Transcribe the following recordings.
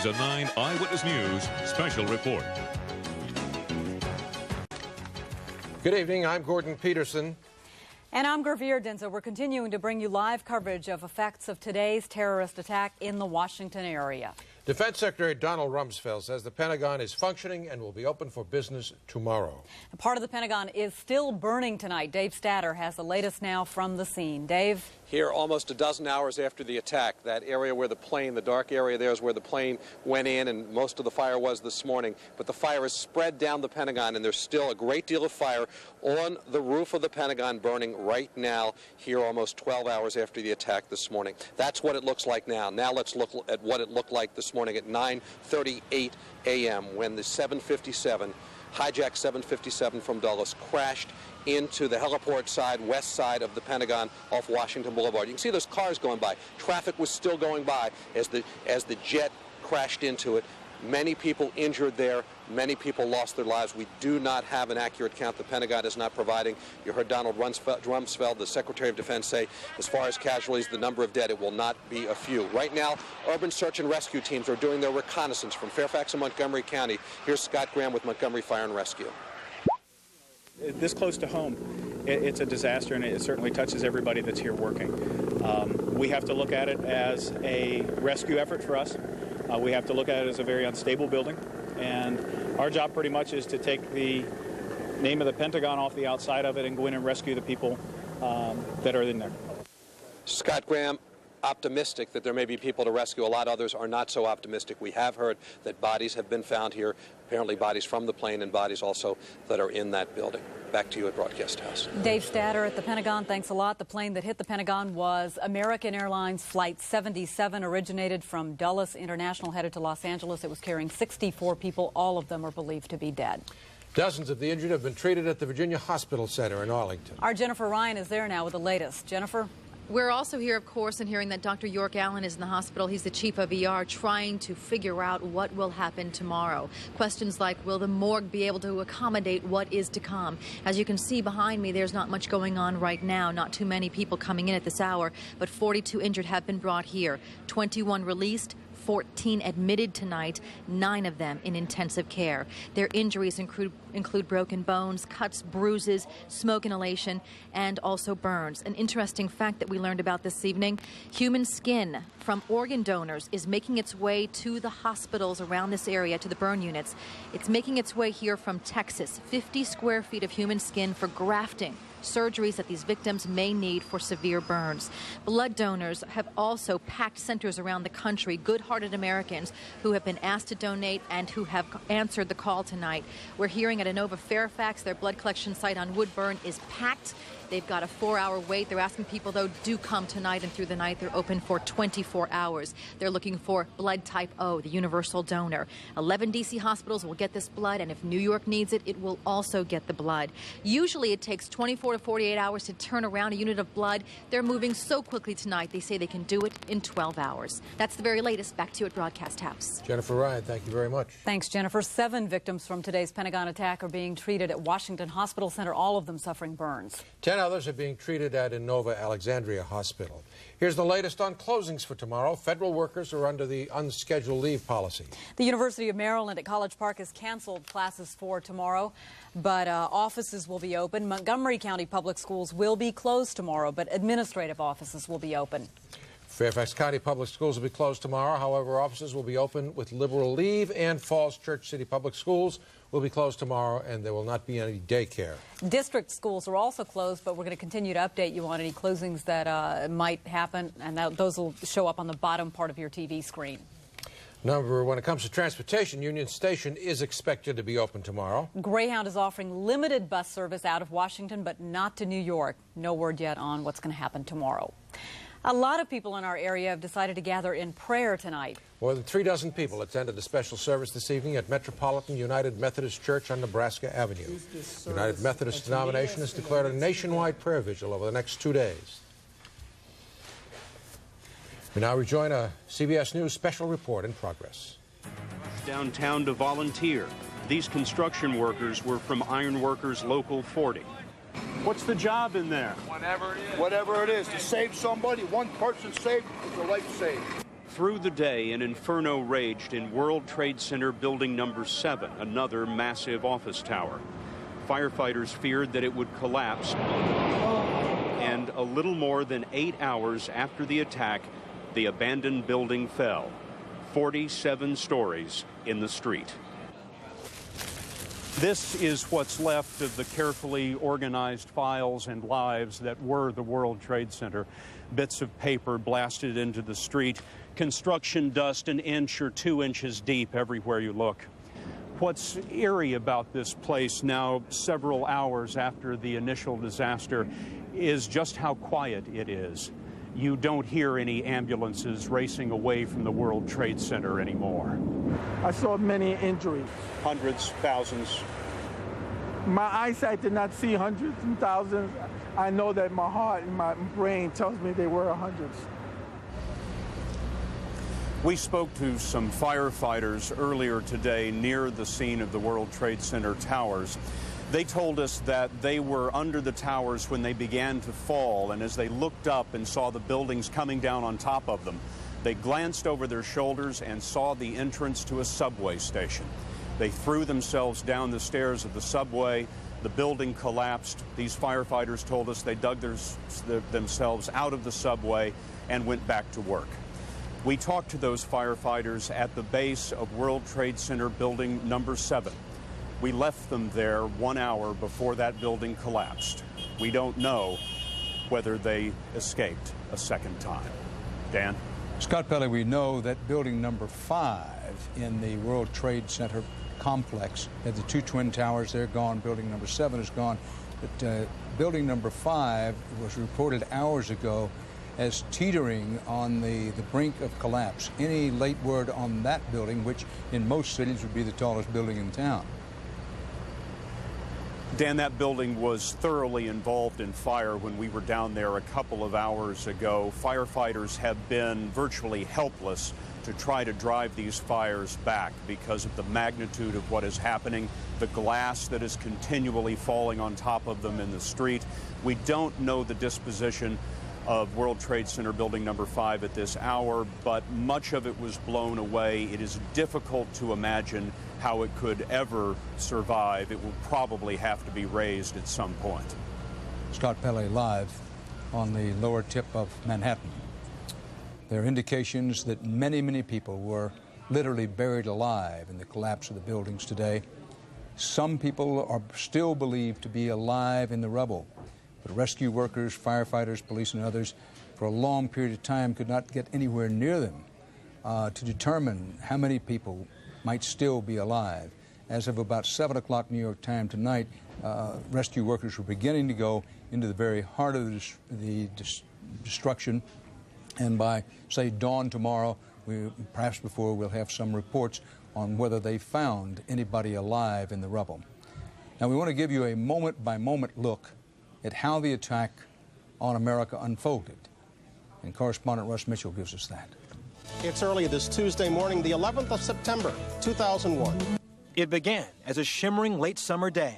is a 9 Eyewitness News special report. Good evening. I'm Gordon Peterson. And I'm Gravir Dinza. We're continuing to bring you live coverage of effects of today's terrorist attack in the Washington area. Defense Secretary Donald Rumsfeld says the Pentagon is functioning and will be open for business tomorrow. And part of the Pentagon is still burning tonight. Dave Statter has the latest now from the scene. Dave? Here, almost a dozen hours after the attack, that area where the plane, the dark area there is where the plane went in, and most of the fire was this morning. But the fire is spread down the Pentagon, and there's still a great deal of fire on the roof of the Pentagon burning right now, here almost 12 hours after the attack this morning. That's what it looks like now. Now let's look at what it looked like this morning at 9:38 a.m. when the 757, hijacked 757 from Dulles, crashed into the heliport side, west side of the Pentagon off Washington Boulevard. You can see those cars going by. Traffic was still going by as the jet crashed into it. Many people injured there. Many people lost their lives. We do not have an accurate count. The Pentagon is not providing. You heard Donald Rumsfeld, the Secretary of Defense, say, as far as casualties, the number of dead, it will not be a few. Right now, urban search and rescue teams are doing their reconnaissance from Fairfax and Montgomery County. Here's Scott Graham with Montgomery Fire and Rescue. This close to home, it's a disaster, and it certainly touches everybody that's here working. We have to look at it as a rescue effort for us. We have to look at it as a very unstable building, and our job pretty much is to take the name of the Pentagon off the outside of it and go in and rescue the people that are in there. Scott Graham, optimistic that there may be people to rescue. A lot of others are not so optimistic. We have heard that bodies have been found here, apparently bodies from the plane and bodies also that are in that building. Back to you at Broadcast House. Dave Statter at the Pentagon, thanks a lot. The plane that hit the Pentagon was American Airlines Flight 77, originated from Dulles International, headed to Los Angeles. It was carrying 64 people. All of them are believed to be dead. Dozens of the injured have been treated at the Virginia Hospital Center in Arlington. Our Jennifer Ryan is there now with the latest. Jennifer? We're also here, of course, and hearing that Dr. York Allen is in the hospital. He's the chief of ER, trying to figure out what will happen tomorrow. Questions like, will the morgue be able to accommodate what is to come? As you can see behind me, there's not much going on right now. Not too many people coming in at this hour, but 42 injured have been brought here. 21 released. 14 admitted tonight, 9 of them in intensive care. Their injuries include broken bones, cuts, bruises, smoke inhalation, and also burns. An interesting fact that we learned about this evening, human skin from organ donors is making its way to the hospitals around this area, to the burn units. It's making its way here from Texas, 50 square feet of human skin for grafting, surgeries that these victims may need for severe burns. Blood donors have also packed centers around the country, good-hearted Americans who have been asked to donate and who have answered the call tonight. We're hearing at Inova Fairfax, their blood collection site on Woodburn is packed. They've got a 4-hour wait. They're asking people, though, do come tonight and through the night. They're open for 24 hours. They're looking for blood type O, the universal donor. 11 D.C. hospitals will get this blood, and if New York needs it, it will also get the blood. Usually it takes 24 to 48 hours to turn around a unit of blood. They're moving so quickly tonight, they say they can do it in 12 hours. That's the very latest. Back to you at Broadcast House. Jennifer Ryan, thank you very much. Thanks, Jennifer. 7 victims from today's Pentagon attack are being treated at Washington Hospital Center, all of them suffering burns. 10 others are being treated at Inova Alexandria Hospital. Here's the latest on closings for tomorrow. Federal workers are under the unscheduled leave policy. The University of Maryland at College Park has canceled classes for tomorrow, but offices will be open. Montgomery County Public Schools will be closed tomorrow, but administrative offices will be open. Fairfax County Public Schools will be closed tomorrow. However, offices will be open with liberal leave, and Falls Church City Public Schools will be closed tomorrow, and there will not be any daycare. District schools are also closed, but we're going to continue to update you on any closings that might happen, and those will show up on the bottom part of your TV screen. When it comes to transportation, Union Station is expected to be open tomorrow. Greyhound is offering limited bus service out of Washington, but not to New York. No word yet on what's going to happen tomorrow. A lot of people in our area have decided to gather in prayer tonight. More than 3 dozen people attended the special service this evening at Metropolitan United Methodist Church on Nebraska Avenue. The United Methodist denomination has declared a nationwide prayer vigil over the next 2 days. We now rejoin a CBS News special report in progress. Downtown to volunteer. These construction workers were from Iron Workers Local 40. What's the job in there? Whatever it is. Whatever it is, to save somebody, one person saved is a life saved. Through the day, an inferno raged in World Trade Center Building Number 7, another massive office tower. Firefighters feared that it would collapse. And a little more than 8 hours after the attack, the abandoned building fell. 47 stories in the street. This is what's left of the carefully organized files and lives that were the World Trade Center. Bits of paper blasted into the street, construction dust an inch or 2 inches deep everywhere you look. What's eerie about this place now, several hours after the initial disaster, is just how quiet it is. You don't hear any ambulances racing away from the World Trade Center anymore. I saw many injuries. Hundreds, thousands. My eyesight did not see hundreds and thousands. I know that my heart and my brain tells me they were hundreds. We spoke to some firefighters earlier today near the scene of the World Trade Center towers. They told us that they were under the towers when they began to fall, and as they looked up and saw the buildings coming down on top of them, they glanced over their shoulders and saw the entrance to a subway station. They threw themselves down the stairs of the subway. The building collapsed. These firefighters told us they dug themselves out of the subway and went back to work. We talked to those firefighters at the base of World Trade Center Building Number 7. We left them there 1 hour before that building collapsed. We don't know whether they escaped a second time. Dan? Scott Pelley, we know that building number 5 in the World Trade Center complex had the 2 twin towers. They're gone. Building number 7 is gone. But building number 5 was reported hours ago as teetering on the brink of collapse. Any late word on that building, which in most cities would be the tallest building in town? Dan, that building was thoroughly involved in fire when we were down there a couple of hours ago. Firefighters have been virtually helpless to try to drive these fires back because of the magnitude of what is happening, the glass that is continually falling on top of them in the street. We don't know the disposition of World Trade Center Building Number 5 at this hour, but much of it was blown away. It is difficult to imagine how it could ever survive. It will probably have to be razed at some point. Scott Pelley live on the lower tip of Manhattan. There are indications that many, many people were literally buried alive in the collapse of the buildings today. Some people are still believed to be alive in the rubble. But rescue workers, firefighters, police, and others, for a long period of time, could not get anywhere near them to determine how many people might still be alive. As of about 7 o'clock New York time tonight, rescue workers were beginning to go into the very heart of the destruction. And by, say, dawn tomorrow, perhaps before, we'll have some reports on whether they found anybody alive in the rubble. Now, we want to give you a moment-by-moment look at how the attack on America unfolded. And correspondent Russ Mitchell gives us that. It's early this Tuesday morning, the 11th of September, 2001. It began as a shimmering late summer day.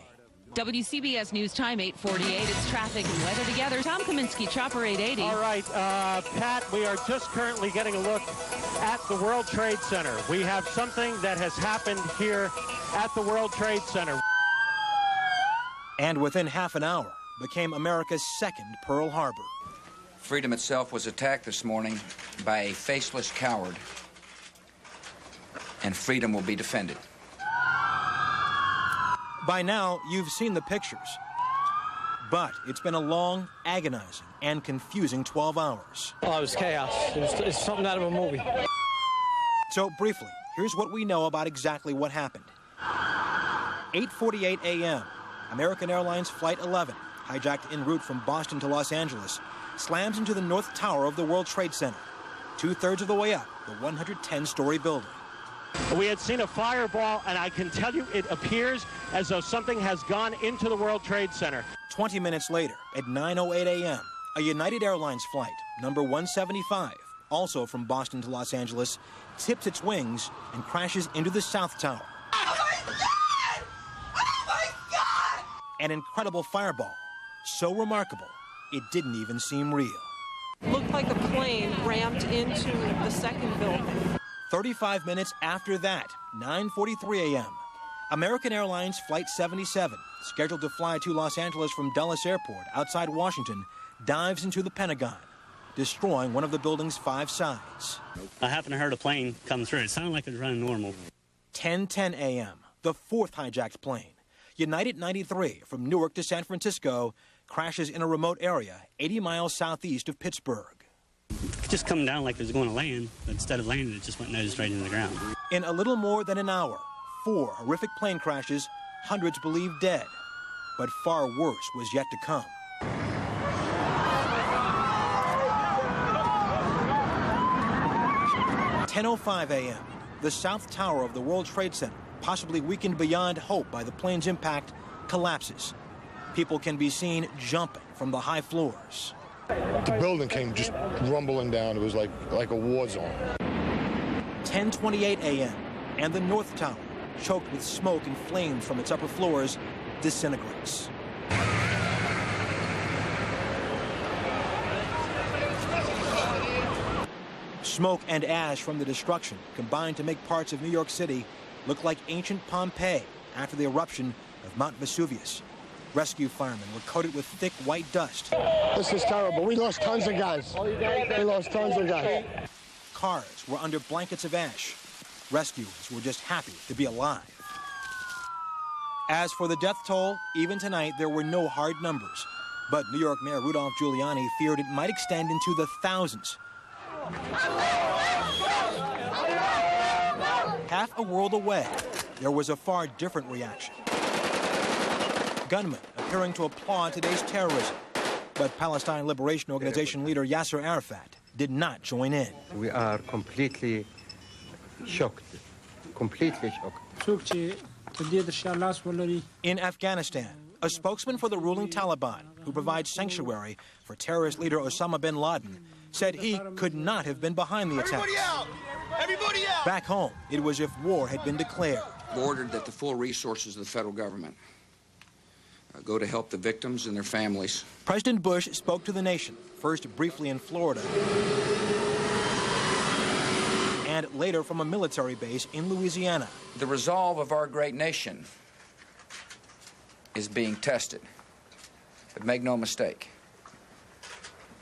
WCBS News Time, 8:48. It's traffic and weather together. Tom Kaminsky, Chopper 880. All right, Pat, we are just currently getting a look at the World Trade Center. We have something that has happened here at the World Trade Center. And within half an hour, became America's second Pearl Harbor. Freedom itself was attacked this morning by a faceless coward, and freedom will be defended. By now, you've seen the pictures. But it's been a long, agonizing, and confusing 12 hours. Oh, it was chaos. It's something out of a movie. So, briefly, here's what we know about exactly what happened. 8:48 a.m., American Airlines Flight 11, hijacked en route from Boston to Los Angeles, slams into the North Tower of the World Trade Center, 2/3 of the way up the 110-story building. We had seen a fireball, and I can tell you it appears as though something has gone into the World Trade Center. 20 minutes later, at 9:08 a.m., a United Airlines flight, number 175, also from Boston to Los Angeles, tips its wings and crashes into the South Tower. Oh, my God! Oh, my God! An incredible fireball, so remarkable, it didn't even seem real. Looked like a plane rammed into the second building. 35 minutes after that, 9:43 a.m., American Airlines Flight 77, scheduled to fly to Los Angeles from Dulles Airport outside Washington, dives into the Pentagon, destroying one of the building's 5 sides. I happened to hear a plane come through. It sounded like it was running normal. 10:10 a.m., the 4th hijacked plane, United 93 from Newark to San Francisco, crashes in a remote area 80 miles southeast of Pittsburgh. It just come down like it was going to land, but instead of landing, it just went nose straight into the ground. In a little more than an hour, 4 horrific plane crashes, hundreds believed dead. But far worse was yet to come. At 10:05 a.m., the South Tower of the World Trade Center, possibly weakened beyond hope by the plane's impact, collapses. People can be seen jumping from the high floors. The building came just rumbling down. It was like a war zone. 10:28 a.m., and the North Tower, choked with smoke and flames from its upper floors, disintegrates. Smoke and ash from the destruction combined to make parts of New York City look like ancient Pompeii after the eruption of Mount Vesuvius. Rescue firemen were coated with thick white dust. This is terrible. We lost tons of guys. We lost tons of guys. Cars were under blankets of ash. Rescuers were just happy to be alive. As for the death toll, even tonight there were no hard numbers. But New York Mayor Rudolph Giuliani feared it might extend into the thousands. Half a world away, there was a far different reaction. Gunmen appearing to applaud today's terrorism. But Palestine Liberation Organization leader Yasser Arafat did not join in. We are completely shocked. Completely shocked. In Afghanistan, a spokesman for the ruling Taliban, who provides sanctuary for terrorist leader Osama bin Laden, said he could not have been behind the attacks. Everybody out! Everybody out! Back home, it was as if war had been declared. Ordered that the full resources of the federal government go to help the victims and their families. President Bush spoke to the nation, first briefly in Florida, and later from a military base in Louisiana. The resolve of our great nation is being tested. But make no mistake,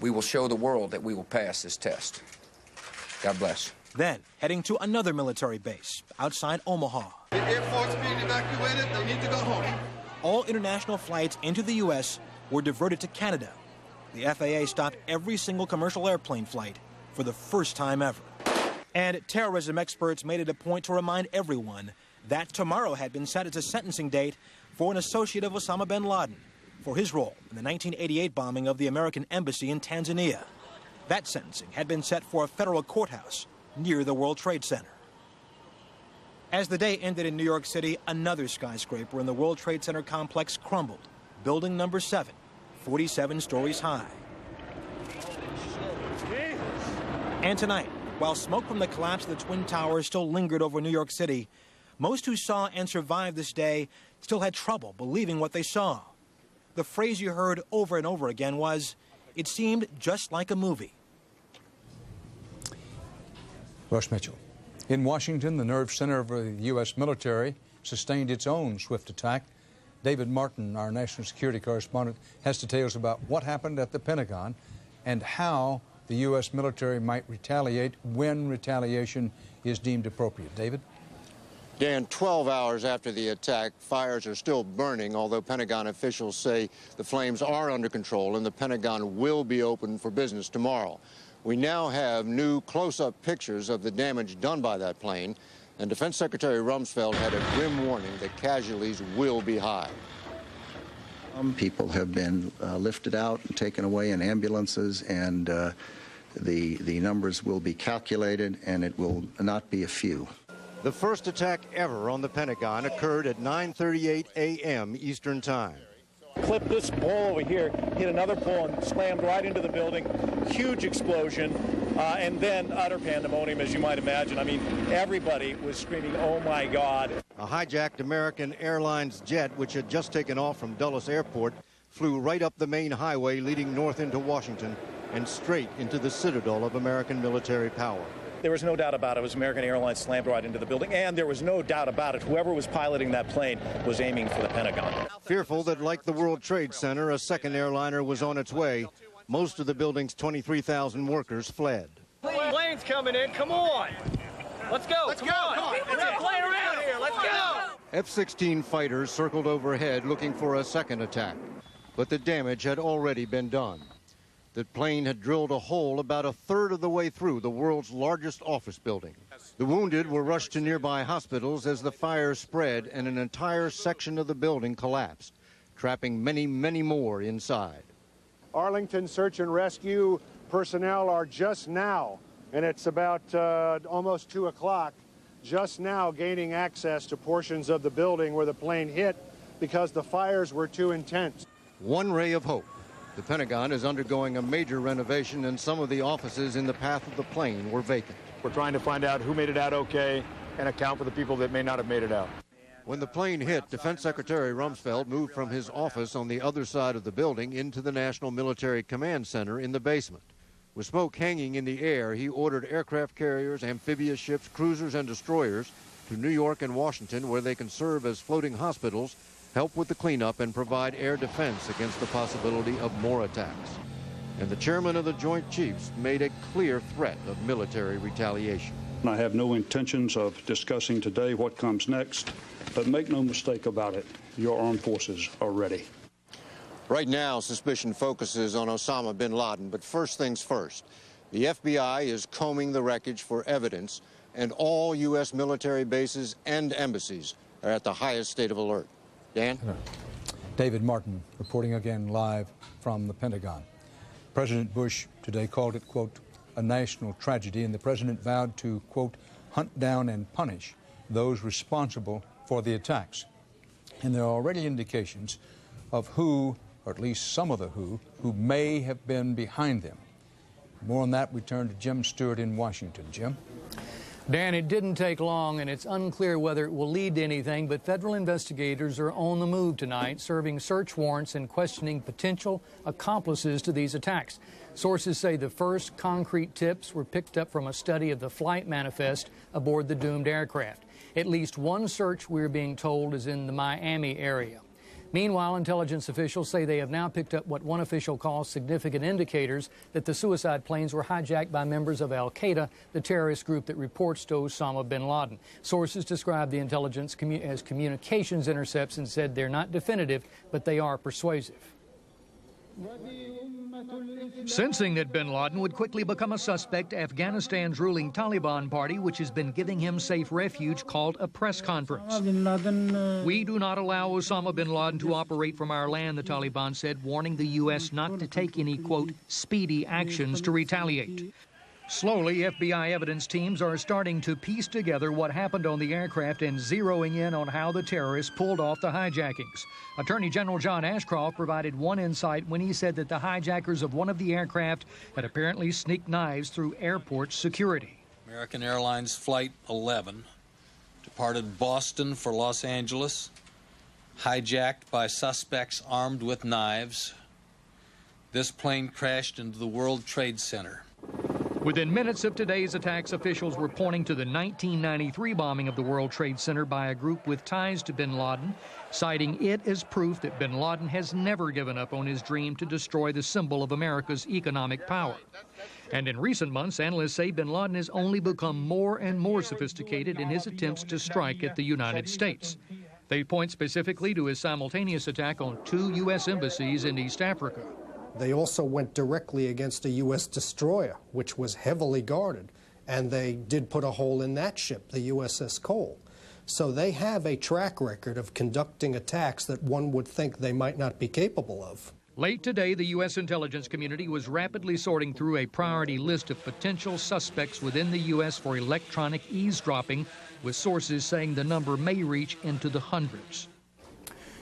we will show the world that we will pass this test. God bless. Then, heading to another military base outside Omaha. The Air Force being evacuated, they need to go home. All international flights into the U.S. were diverted to Canada. The FAA stopped every single commercial airplane flight for the first time ever. And terrorism experts made it a point to remind everyone that tomorrow had been set as a sentencing date for an associate of Osama bin Laden for his role in the 1988 bombing of the American embassy in Tanzania. That sentencing had been set for a federal courthouse near the World Trade Center. As the day ended in New York City, another skyscraper in the World Trade Center complex crumbled. Building number 7, 47 stories high. And tonight, while smoke from the collapse of the Twin Towers still lingered over New York City, most who saw and survived this day still had trouble believing what they saw. The phrase you heard over and over again was, "It seemed just like a movie." Russ Mitchell. In Washington, the nerve center of the U.S. military sustained its own swift attack. David Martin, our national security correspondent, has details about what happened at the Pentagon and how the U.S. military might retaliate when retaliation is deemed appropriate. David? Dan, 12 hours after the attack, fires are still burning, although Pentagon officials say the flames are under control and the Pentagon will be open for business tomorrow. We now have new close-up pictures of the damage done by that plane, and Defense Secretary Rumsfeld had a grim warning that casualties will be high. People have been lifted out and taken away in ambulances, and the numbers will be calculated, and it will not be a few. The first attack ever on the Pentagon occurred at 9:38 a.m. Eastern Time. Clip this pole over here, hit another pole and slammed right into the building. Huge explosion, and then utter pandemonium, as you might imagine. I mean, everybody was screaming, "Oh my God." A hijacked American Airlines jet, which had just taken off from Dulles Airport, flew right up the main highway leading north into Washington and straight into the citadel of American military power. There was no doubt about it. It was American Airlines slammed right into the building, and there was no doubt about it. Whoever was piloting that plane was aiming for the Pentagon. Fearful that, like the World Trade Center, a second airliner was on its way, most of the building's 23,000 workers fled. Plane's coming in. Come on. Let's go. Let's go. Come on. We're not playing around here. Let's go. F-16 fighters circled overhead looking for a second attack, but the damage had already been done. The plane had drilled a hole about a third of the way through the world's largest office building. The wounded were rushed to nearby hospitals as the fire spread and an entire section of the building collapsed, trapping many, many more inside. Arlington search and rescue personnel are just now, and it's about almost 2 o'clock, just now gaining access to portions of the building where the plane hit because the fires were too intense. One ray of hope. The Pentagon is undergoing a major renovation, and some of the offices in the path of the plane were vacant. We're trying to find out who made it out okay and account for the people that may not have made it out. When the plane hit, Defense Secretary Rumsfeld moved from his office on the other side of the building into the National Military Command Center in the basement. With smoke hanging in the air, he ordered aircraft carriers, amphibious ships, cruisers, and destroyers to New York and Washington, where they can serve as floating hospitals, help with the cleanup, and provide air defense against the possibility of more attacks. And the chairman of the Joint Chiefs made a clear threat of military retaliation. I have no intentions of discussing today what comes next, but make no mistake about it, your armed forces are ready. Right now, suspicion focuses on Osama bin Laden, but first things first. The FBI is combing the wreckage for evidence, and all U.S. military bases and embassies are at the highest state of alert. Dan? David Martin reporting again live from the Pentagon. President Bush today called it, quote, a national tragedy, and the president vowed to, quote, hunt down and punish those responsible for the attacks. And there are already indications of who, or at least some of the who may have been behind them. More on that, we turn to Jim Stewart in Washington. Jim? Dan, it didn't take long, and it's unclear whether it will lead to anything, but federal investigators are on the move tonight, serving search warrants and questioning potential accomplices to these attacks. Sources say the first concrete tips were picked up from a study of the flight manifest aboard the doomed aircraft. At least one search, we're being told, is in the Miami area. Meanwhile, intelligence officials say they have now picked up what one official calls significant indicators that the suicide planes were hijacked by members of al-Qaeda, the terrorist group that reports to Osama bin Laden. Sources describe the intelligence as communications intercepts and said they're not definitive, but they are persuasive. Sensing that bin Laden would quickly become a suspect, Afghanistan's ruling Taliban party, which has been giving him safe refuge, called a press conference. We do not allow Osama bin Laden to operate from our land, the Taliban said, warning the U.S. not to take any, quote, speedy actions to retaliate. Slowly, FBI evidence teams are starting to piece together what happened on the aircraft and zeroing in on how the terrorists pulled off the hijackings. Attorney General John Ashcroft provided one insight when he said that the hijackers of one of the aircraft had apparently sneaked knives through airport security. American Airlines Flight 11 departed Boston for Los Angeles, hijacked by suspects armed with knives. This plane crashed into the World Trade Center. Within minutes of today's attacks, officials were pointing to the 1993 bombing of the World Trade Center by a group with ties to bin Laden, citing it as proof that bin Laden has never given up on his dream to destroy the symbol of America's economic power. And in recent months, analysts say bin Laden has only become more and more sophisticated in his attempts to strike at the United States. They point specifically to his simultaneous attack on 2 U.S. embassies in East Africa. They also went directly against a U.S. destroyer, which was heavily guarded, and they did put a hole in that ship, the USS Cole. So they have a track record of conducting attacks that one would think they might not be capable of. Late today, the U.S. intelligence community was rapidly sorting through a priority list of potential suspects within the U.S. for electronic eavesdropping, with sources saying the number may reach into the hundreds.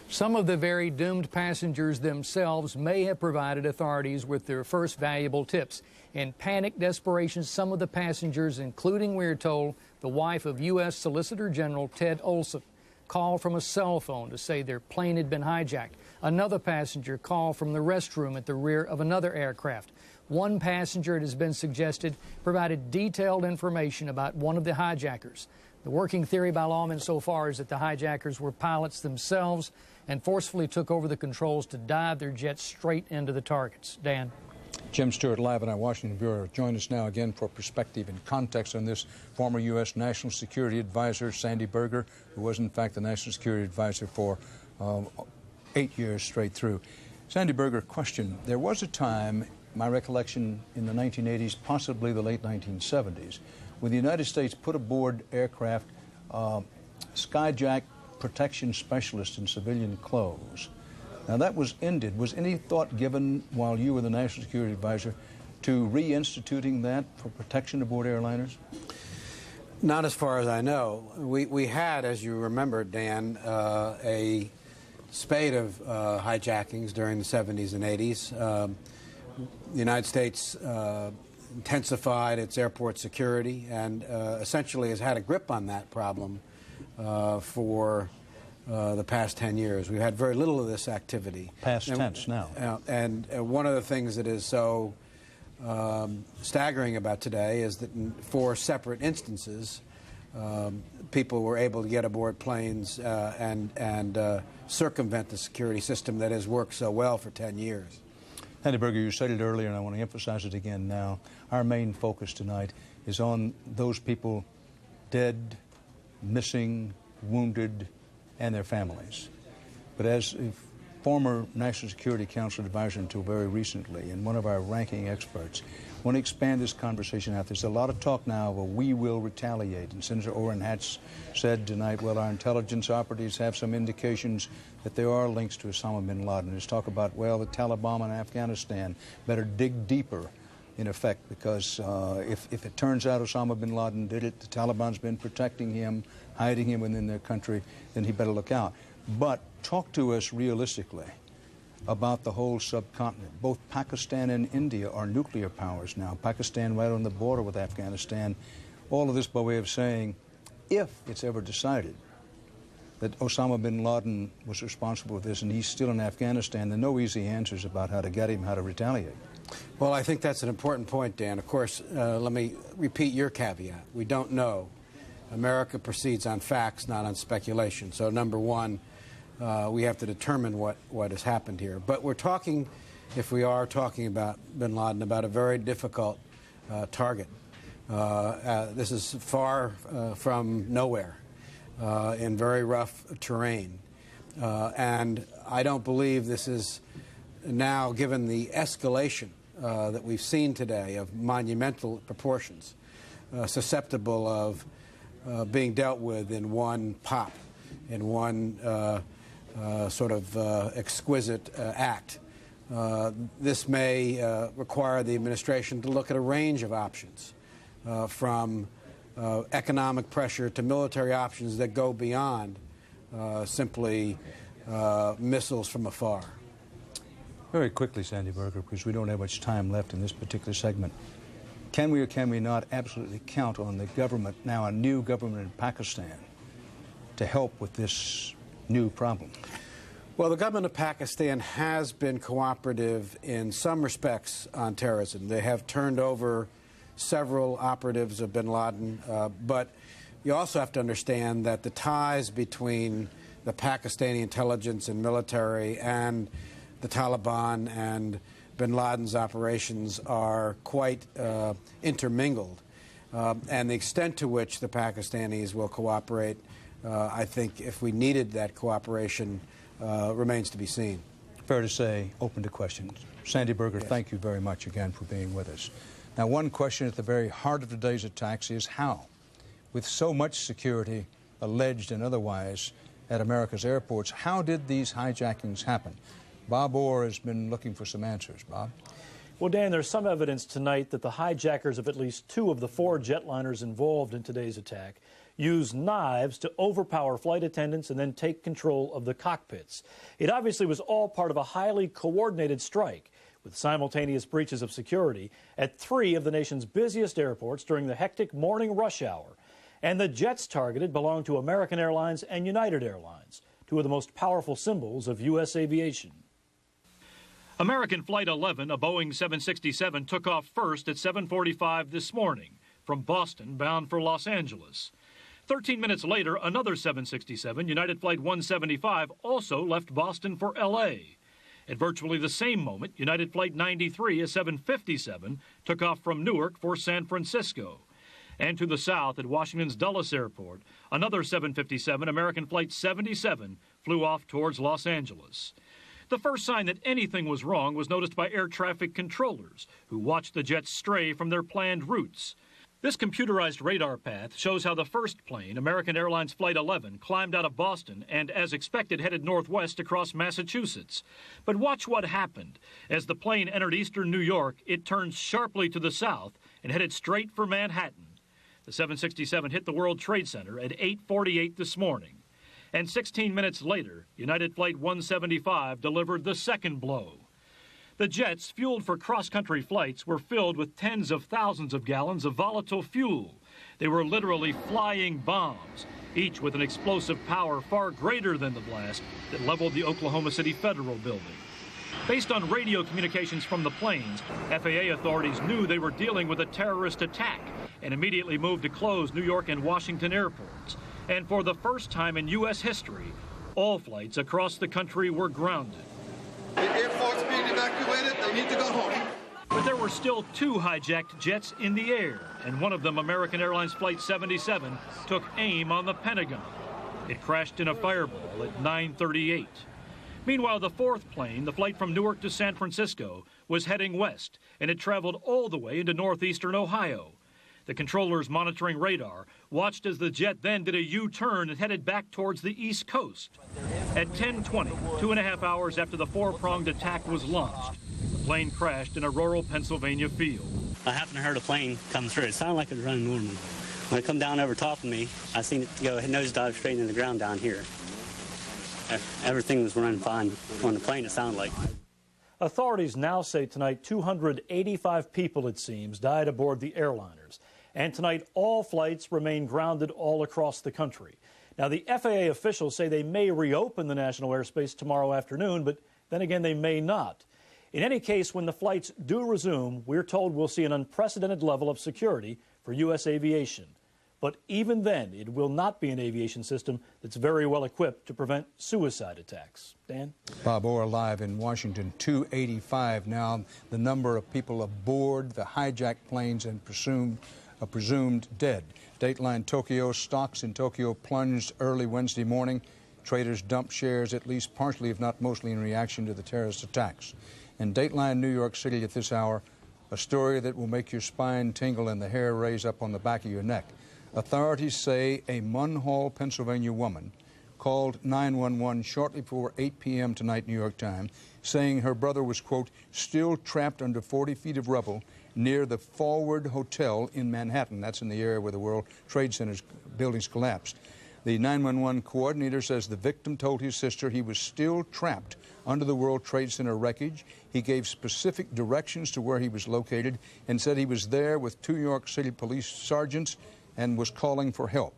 Some of the very doomed passengers themselves may have provided authorities with their first valuable tips. In panic desperation, some of the passengers, including, we're told, the wife of U.S. Solicitor General Ted Olson, called from a cell phone to say their plane had been hijacked. Another passenger called from the restroom at the rear of another aircraft. One passenger, it has been suggested, provided detailed information about one of the hijackers. The working theory by lawmen so far is that the hijackers were pilots themselves and forcefully took over the controls to dive their jets straight into the targets. Dan. Jim Stewart, live in our Washington Bureau. Join us now again for perspective and context on this. Former U.S. National Security Advisor Sandy Berger, who was in fact the National Security Advisor for 8 years straight through. Sandy Berger, question. There was a time, my recollection, in the 1980s, possibly the late 1970s, when the United States put aboard aircraft skyjack protection specialists in civilian clothes. Now that was ended. Was any thought given while you were the National Security Advisor to reinstituting that for protection aboard airliners? Not as far as I know. We had, as you remember, Dan, a spate of hijackings during the 70s and 80s. The United States intensified its airport security and essentially has had a grip on that problem for the past 10 years. We've had very little of this activity. Past tense now. And one of the things that is so staggering about today is that in 4 separate instances, people were able to get aboard planes and circumvent the security system that has worked so well for 10 years. Sandy Berger, you said it earlier, and I want to emphasize it again now. Our main focus tonight is on those people dead, missing, wounded, and their families. But as a former National Security Council advisor until very recently, and one of our ranking experts, I want to expand this conversation out. There's a lot of talk now of a we will retaliate. And Senator Orrin Hatch said tonight, well, our intelligence operatives have some indications that there are links to Osama bin Laden. There's talk about, well, the Taliban in Afghanistan better dig deeper, in effect, because if it turns out Osama bin Laden did it, the Taliban's been protecting him, hiding him within their country, then he better look out. But talk to us realistically about the whole subcontinent. Both Pakistan and India are nuclear powers now. Pakistan right on the border with Afghanistan. All of this by way of saying, if it's ever decided that Osama bin Laden was responsible for this and he's still in Afghanistan, there are no easy answers about how to get him, how to retaliate. Well, I think that's an important point, Dan. Of course, let me repeat your caveat. We don't know. America proceeds on facts, not on speculation. So, number one, we have to determine what has happened here. But we're talking, if we are talking about bin Laden, about a very difficult target. This is far from nowhere, in very rough terrain. And I don't believe this is now, given the escalation that we've seen today of monumental proportions, susceptible of being dealt with in one pop, in one sort of exquisite act. This may require the administration to look at a range of options, from economic pressure to military options that go beyond simply missiles from afar. Very quickly, Sandy Berger, because we don't have much time left in this particular segment. Can we or can we not absolutely count on the government, now a new government in Pakistan, to help with this new problem? Well, the government of Pakistan has been cooperative in some respects on terrorism. They have turned over several operatives of bin Laden, but you also have to understand that the ties between the Pakistani intelligence and military and the Taliban and bin Laden's operations are quite intermingled. And the extent to which the Pakistanis will cooperate, I think if we needed that cooperation, remains to be seen. Fair to say, open to questions. Sandy Berger, yes. Thank you very much again for being with us. Now, one question at the very heart of today's attacks is how, with so much security, alleged and otherwise, at America's airports, how did these hijackings happen? Bob Orr has been looking for some answers. Bob? Well, Dan, there's some evidence tonight that the hijackers of at least 2 of the 4 jetliners involved in today's attack used knives to overpower flight attendants and then take control of the cockpits. It obviously was all part of a highly coordinated strike with simultaneous breaches of security at 3 of the nation's busiest airports during the hectic morning rush hour. And the jets targeted belonged to American Airlines and United Airlines, 2 of the most powerful symbols of U.S. aviation. American Flight 11, a Boeing 767, took off first at 7:45 this morning from Boston bound for Los Angeles. 13 minutes later, another 767, United Flight 175, also left Boston for L.A. At virtually the same moment, United Flight 93, a 757, took off from Newark for San Francisco. And to the south at Washington's Dulles Airport, another 757, American Flight 77, flew off towards Los Angeles. The first sign that anything was wrong was noticed by air traffic controllers, who watched the jets stray from their planned routes. This computerized radar path shows how the first plane, American Airlines Flight 11, climbed out of Boston and, as expected, headed northwest across Massachusetts. But watch what happened. As the plane entered eastern New York, it turned sharply to the south and headed straight for Manhattan. The 767 hit the World Trade Center at 8:48 this morning. And 16 minutes later, United Flight 175 delivered the second blow. The jets, fueled for cross-country flights, were filled with tens of thousands of gallons of volatile fuel. They were literally flying bombs, each with an explosive power far greater than the blast that leveled the Oklahoma City Federal Building. Based on radio communications from the planes, FAA authorities knew they were dealing with a terrorist attack and immediately moved to close New York and Washington airports. And for the first time in U.S. history, all flights across the country were grounded. The airport's being evacuated. They need to go home. But there were still two hijacked jets in the air, and one of them, American Airlines Flight 77, took aim on the Pentagon. It crashed in a fireball at 9:38. Meanwhile, the fourth plane, the flight from Newark to San Francisco, was heading west, and it traveled all the way into northeastern Ohio. The controllers monitoring radar watched as the jet then did a U-turn and headed back towards the East Coast. At 10:20, 2.5 hours after the four-pronged attack was launched, the plane crashed in a rural Pennsylvania field. I happened to hear the plane come through. It sounded like it was running normal. When it come down over top of me, I seen it go nosedive straight into the ground down here. Everything was running fine on the plane, it sounded like. Authorities now say tonight 285 people, it seems, died aboard the airliners. And tonight, all flights remain grounded all across the country. Now, the FAA officials say they may reopen the national airspace tomorrow afternoon, but then again, they may not. In any case, when the flights do resume, we're told we'll see an unprecedented level of security for U.S. aviation. But even then, it will not be an aviation system that's very well equipped to prevent suicide attacks. Dan? Bob Orr live in Washington. 285 now, the number of people aboard the hijacked planes and presumed dead. Dateline Tokyo, stocks in Tokyo plunged early Wednesday morning. Traders dumped shares, at least partially, if not mostly, in reaction to the terrorist attacks. In Dateline New York City at this hour, a story that will make your spine tingle and the hair raise up on the back of your neck. Authorities say a Munhall, Pennsylvania woman called 911 shortly before 8 p.m. tonight, New York time, saying her brother was, quote, still trapped under 40 feet of rubble near the Forward Hotel in Manhattan. That's in the area where the World Trade Center's buildings collapsed. The 911 coordinator says the victim told his sister he was still trapped under the World Trade Center wreckage. He gave specific directions to where he was located and said he was there with 2 New York City police sergeants and was calling for help.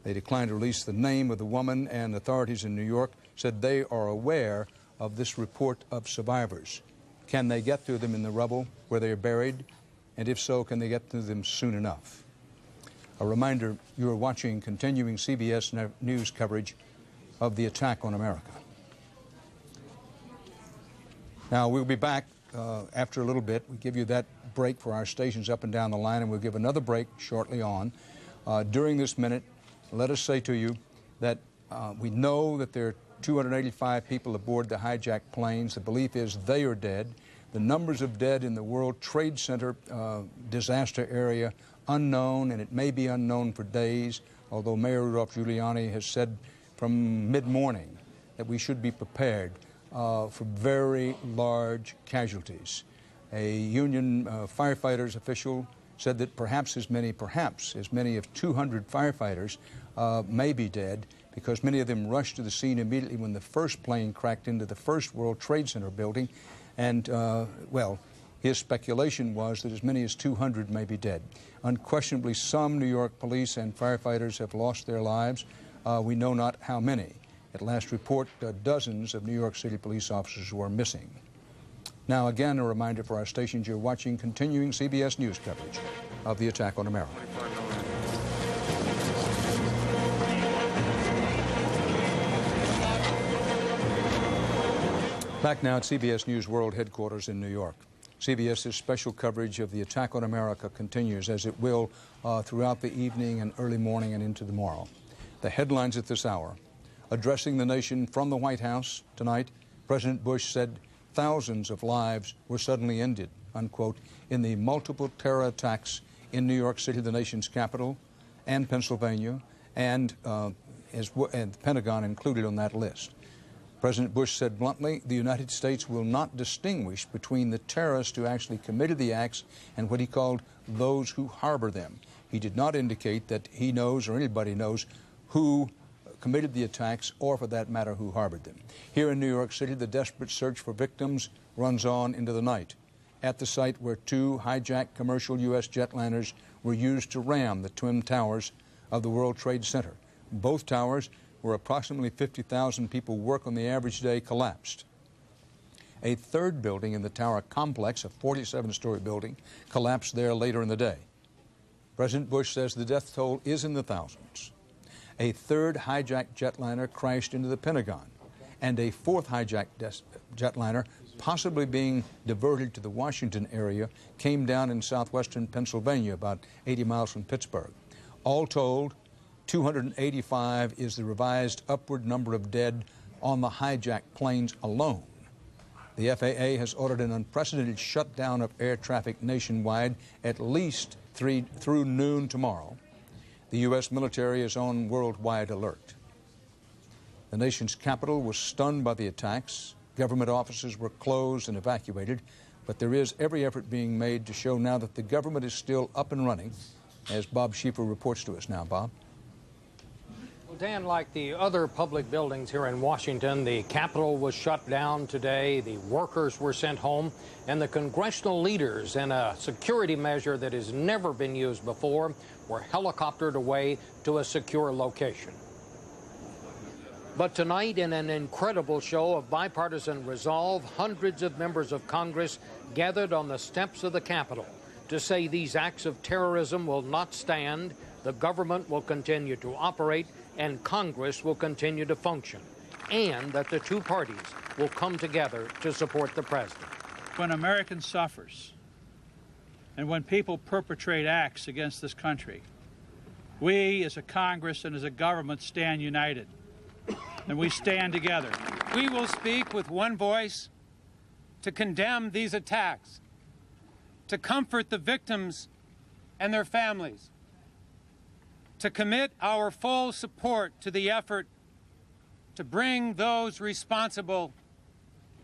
They declined to release the name of the woman, and authorities in New York said they are aware of this report of survivors. Can they get to them in the rubble where they are buried? And if so, can they get to them soon enough? A reminder, you are watching continuing CBS News coverage of the attack on America. Now, we'll be back after a little bit. We give you that break for our stations up and down the line, and we'll give another break shortly on. During this minute, let us say to you that we know that there are 285 people aboard the hijacked planes. The belief is they are dead. The numbers of dead in the World Trade Center disaster area, unknown, and it may be unknown for days, although Mayor Rudolph Giuliani has said from mid-morning that we should be prepared for very large casualties. A union firefighters official said that perhaps as many of 200 firefighters may be dead because many of them rushed to the scene immediately when the first plane cracked into the first World Trade Center building. And, well, his speculation was that as many as 200 may be dead. Unquestionably, some New York police and firefighters have lost their lives. We know not how many. At last report, dozens of New York City police officers were missing. Now again, a reminder for our stations you're watching continuing CBS News coverage of the attack on America. Back now at CBS News World Headquarters in New York. CBS's special coverage of the attack on America continues, as it will throughout the evening and early morning and into tomorrow. The headlines at this hour. Addressing the nation from the White House tonight, President Bush said thousands of lives were suddenly ended, unquote, in the multiple terror attacks in New York City, the nation's capital, and Pennsylvania, and the Pentagon included on that list. President Bush said bluntly, the United States will not distinguish between the terrorists who actually committed the acts and what he called those who harbor them. He did not indicate that he knows or anybody knows who committed the attacks or, for that matter, who harbored them. Here in New York City, the desperate search for victims runs on into the night. At the site where two hijacked commercial U.S. jetliners were used to ram the twin towers of the World Trade Center. Both towers, where approximately 50,000 people work on the average day, collapsed. A third building in the tower complex, a 47-story building, collapsed there later in the day. President Bush says the death toll is in the thousands. A third hijacked jetliner crashed into the Pentagon, and a fourth hijacked jetliner, possibly being diverted to the Washington area, came down in southwestern Pennsylvania, about 80 miles from Pittsburgh. All told, 285 is the revised upward number of dead on the hijacked planes alone. The FAA has ordered an unprecedented shutdown of air traffic nationwide at least through noon tomorrow. The U.S. military is on worldwide alert. The nation's capital was stunned by the attacks. Government offices were closed and evacuated, but there is every effort being made to show now that the government is still up and running, as Bob Schieffer reports to us now. Bob? Dan, like the other public buildings here in Washington, the Capitol was shut down today, the workers were sent home, and the congressional leaders, in a security measure that has never been used before, were helicoptered away to a secure location. But tonight, in an incredible show of bipartisan resolve, hundreds of members of Congress gathered on the steps of the Capitol to say these acts of terrorism will not stand, the government will continue to operate, and Congress will continue to function, and that the two parties will come together to support the president. When American suffers, and when people perpetrate acts against this country, we as a Congress and as a government stand united, and we stand together. We will speak with one voice to condemn these attacks, to comfort the victims and their families, to commit our full support to the effort to bring those responsible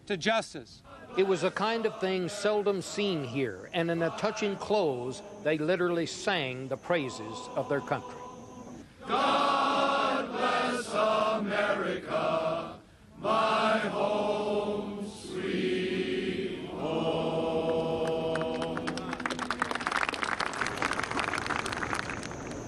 to justice. It was a kind of thing seldom seen here, and in a touching close, they literally sang the praises of their country. God bless America, my home, sweet home.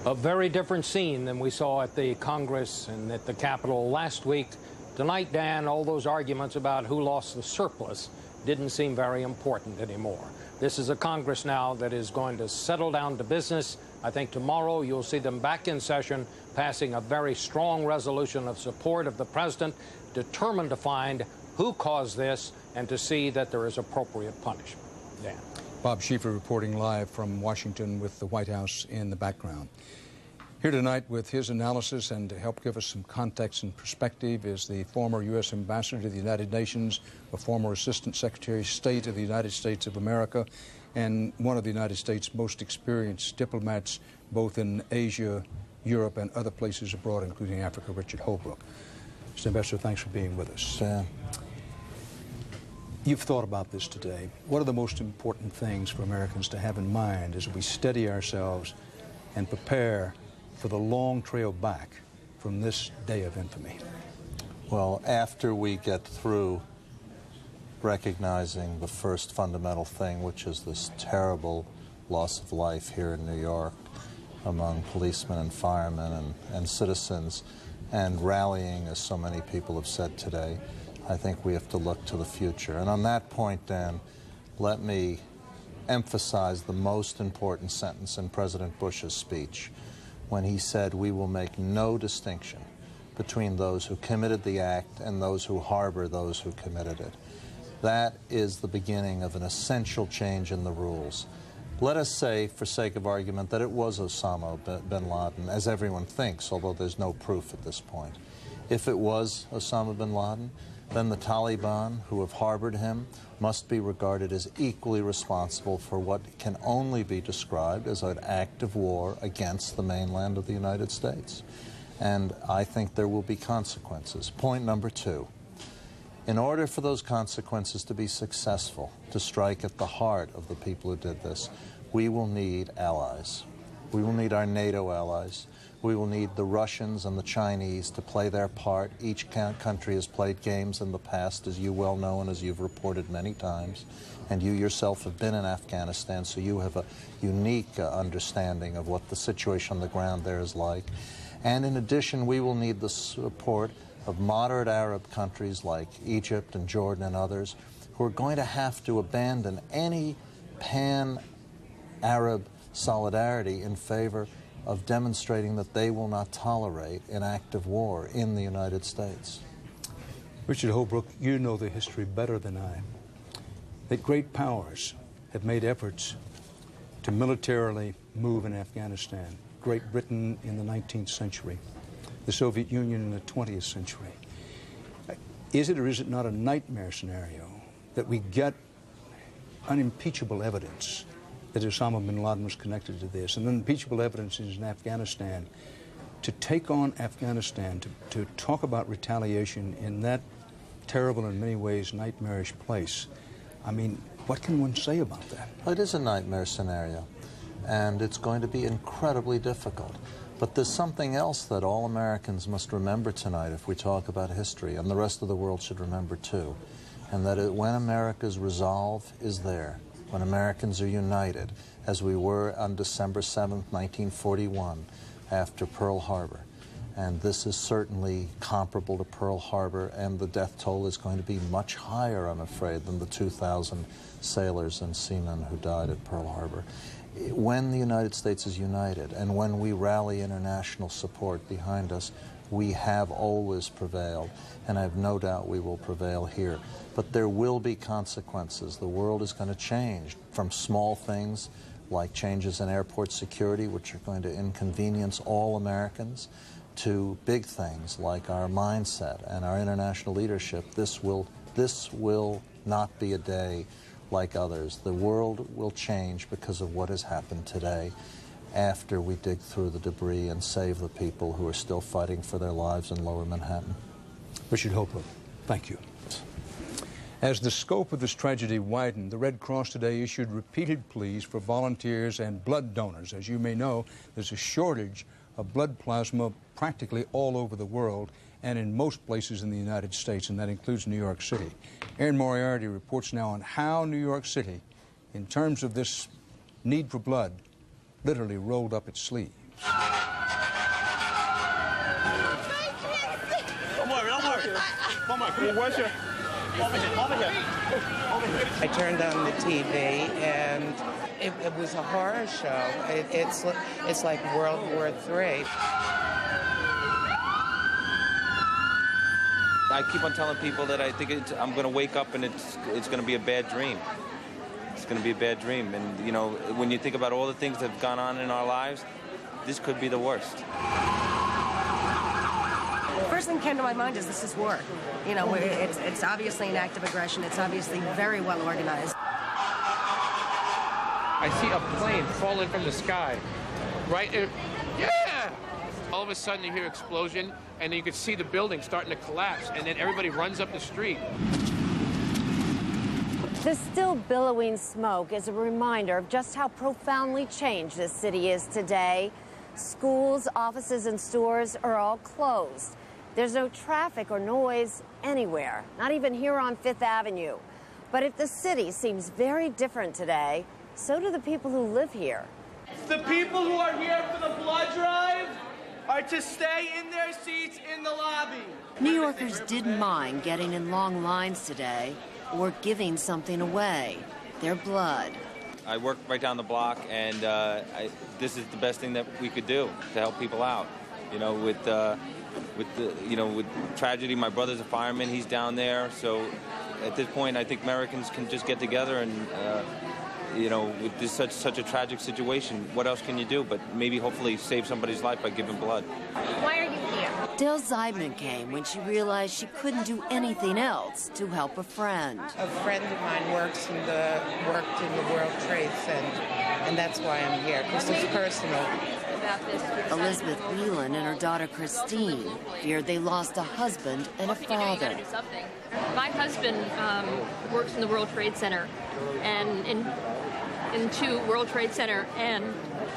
A very different scene than we saw at the Congress and at the Capitol last week. Tonight, Dan, all those arguments about who lost the surplus didn't seem very important anymore. This is a Congress now that is going to settle down to business. I think tomorrow you'll see them back in session, passing a very strong resolution of support of the president, determined to find who caused this and to see that there is appropriate punishment. Dan. Bob Schieffer reporting live from Washington with the White House in the background. Here tonight with his analysis and to help give us some context and perspective is the former U.S. Ambassador to the United Nations, a former Assistant Secretary of State of the United States of America, and one of the United States' most experienced diplomats both in Asia, Europe, and other places abroad, including Africa, Richard Holbrooke. Mr. Ambassador, thanks for being with us. You've thought about this today. What are the most important things for Americans to have in mind as we steady ourselves and prepare for the long trail back from this day of infamy? Well, after we get through recognizing the first fundamental thing, which is this terrible loss of life here in New York among policemen and firemen and citizens, and rallying, as so many people have said today, I think we have to look to the future. And on that point, Dan, let me emphasize the most important sentence in President Bush's speech when he said, "We will make no distinction between those who committed the act and those who harbor those who committed it." That is the beginning of an essential change in the rules. Let us say, for sake of argument, that it was Osama bin Laden, as everyone thinks, although there's no proof at this point. If it was Osama bin Laden, then the Taliban, who have harbored him, must be regarded as equally responsible for what can only be described as an act of war against the mainland of the United States. And I think there will be consequences. Point number two. In order for those consequences to be successful, to strike at the heart of the people who did this, we will need allies. We will need our NATO allies. We will need the Russians and the Chinese to play their part. Each country has played games in the past, as you well know and as you've reported many times. And you yourself have been in Afghanistan, so you have a unique understanding of what the situation on the ground there is like. And in addition, we will need the support of moderate Arab countries like Egypt and Jordan and others who are going to have to abandon any pan-Arab solidarity in favor of demonstrating that they will not tolerate an act of war in the United States. Richard Holbrooke, you know the history better than I. That great powers have made efforts to militarily move in Afghanistan. Great Britain in the 19th century, the Soviet Union in the 20th century. Is it or is it not a nightmare scenario that we get unimpeachable evidence that Osama bin Laden was connected to this, and unimpeachable evidence is in Afghanistan, to take on Afghanistan, to talk about retaliation in that terrible, in many ways, nightmarish place? I mean, what can one say about that? Well, it is a nightmare scenario, and it's going to be incredibly difficult. But there's something else that all Americans must remember tonight if we talk about history, and the rest of the world should remember too, and that when America's resolve is there, when Americans are united, as we were on December 7th, 1941, after Pearl Harbor. And this is certainly comparable to Pearl Harbor, and the death toll is going to be much higher, I'm afraid, than the 2,000 sailors and seamen who died at Pearl Harbor. When the United States is united, and when we rally international support behind us, we have always prevailed, and I have no doubt we will prevail here. But there will be consequences. The world is going to change, from small things like changes in airport security, which are going to inconvenience all Americans, to big things like our mindset and our international leadership. This will not be a day like others. The world will change because of what has happened today, after we dig through the debris and save the people who are still fighting for their lives in Lower Manhattan. Richard Holbrooke, thank you. As the scope of this tragedy widened, the Red Cross today issued repeated pleas for volunteers and blood donors. As you may know, there's a shortage of blood plasma practically all over the world and in most places in the United States, and that includes New York City. Aaron Moriarty reports now on how New York City, in terms of this need for blood, literally rolled up its sleeves. Don't worry. Where's your... Over here. I turned on the TV, and it was a horror show. It's like World War III. I keep on telling people that I think I'm going to wake up and it's going to be a bad dream. It's going to be a bad dream. And, you know, when you think about all the things that have gone on in our lives, this could be the worst. First thing came to my mind is this is war. You know, it's obviously an act of aggression. It's obviously very well organized. I see a plane falling from the sky. Yeah! All of a sudden you hear explosion, and then you can see the building starting to collapse, and then everybody runs up the street. The still billowing smoke is a reminder of just how profoundly changed this city is today. Schools, offices, and stores are all closed. There's no traffic or noise anywhere, not even here on Fifth Avenue. But if the city seems very different today, so do the people who live here. The people who are here for the blood drive, are to stay in their seats in the lobby. New Yorkers didn't mind getting in long lines today or giving something away, their blood. I work right down the block, and this is the best thing that we could do to help people out. You know, with tragedy, my brother's a fireman. He's down there. So at this point, I think Americans can just get together and, with this such a tragic situation, what else can you do but maybe hopefully save somebody's life by giving blood? Why are you here? Dale Zeidman came when she realized she couldn't do anything else to help a friend. A friend of mine worked in the World Trade Center, and that's why I'm here, because it's personal. Elizabeth Whelan and her daughter Christine feared they lost a husband and a father. My husband works in the World Trade Center and into World Trade Center, and